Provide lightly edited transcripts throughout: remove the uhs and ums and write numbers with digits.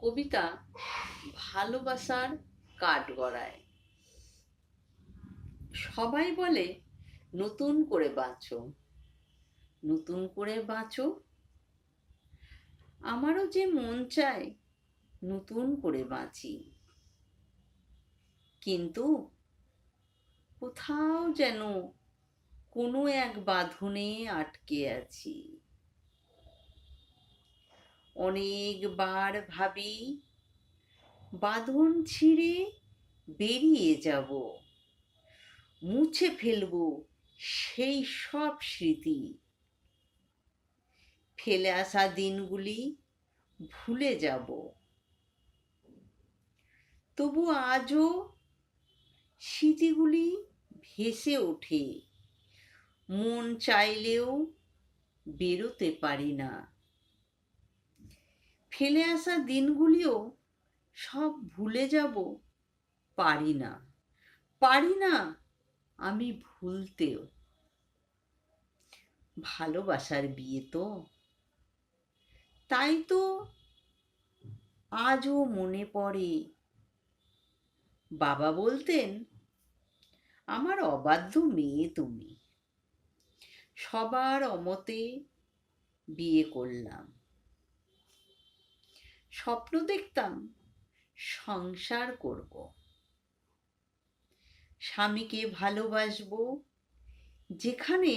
কবিতা ভালোবাসার কাঠগড়ায়। সবাই বলে নতুন করে বাঁচো, নতুন করে বাঁচো। আমারও যে মন চায় নতুন করে বাঁচি, কিন্তু কোথাও যেন কোনো এক বাঁধনে আটকে আছি। অনেকবার ভাবি বাঁধন ছিঁড়ে বেরিয়ে যাব, মুছে ফেলবো সেই সব স্মৃতি। ফেলে আসা দিনগুলি ভুলে যাব, তবু আজও স্মৃতিগুলি ভেসে ওঠে। মন চাইলেও বেরোতে পারি না। ফেলে আসা দিনগুলিও সব ভুলে যাব, পারি না, পারি না আমি ভুলতেও। ভালোবাসার বিয়ে তো, তাই তো আজও মনে পড়ে। বাবা বলতেন, আমার অবাধ্য মেয়ে তুমি, সবার অমতে বিয়ে করলাম। স্বপ্ন দেখতাম সংসার করব, স্বামীকে ভালোবাসবো, যেখানে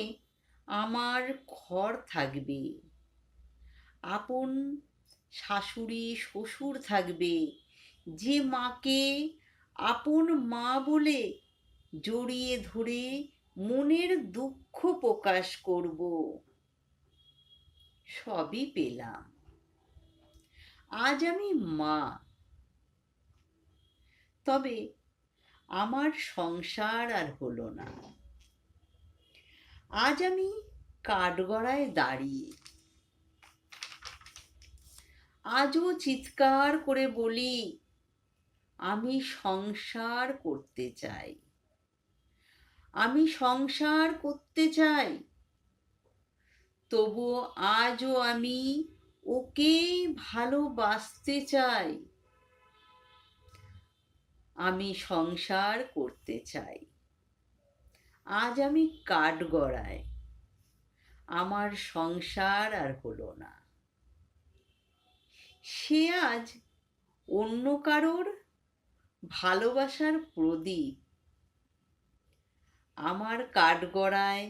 আমার ঘর থাকবে, আপন শাশুড়ি শ্বশুর থাকবে, যে মাকে আপন মা বলে জড়িয়ে ধরে মনের দুঃখ প্রকাশ করব। সবই পেলাম, আজ আমি মা, তবে আমার সংসার আর হলো না। আজ আমি কাঠগড়ায় দাঁড়িয়ে, আজও চিৎকার করে বলি, আমি সংসার করতে চাই, আমি সংসার করতে চাই। তবুও আজও আমি ওকেই ভালোবাসতে চাই। আমি সংসার করতে চাই। আজ আমি কাঠগড়ায়, আমার সংসার আর হলো না। সে আজ অন্য কারোর ভালোবাসার প্রদীপ, আমার কাঠগড়ায়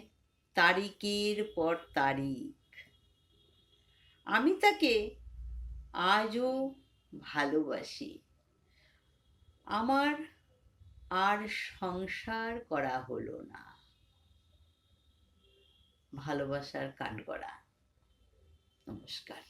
তারিখের পর তারিখ। আমি তাকে আজও ভালোবাসি। আমার আর সংসার করা হলো না। ভালোবাসার কাঠগড়া। নমস্কার।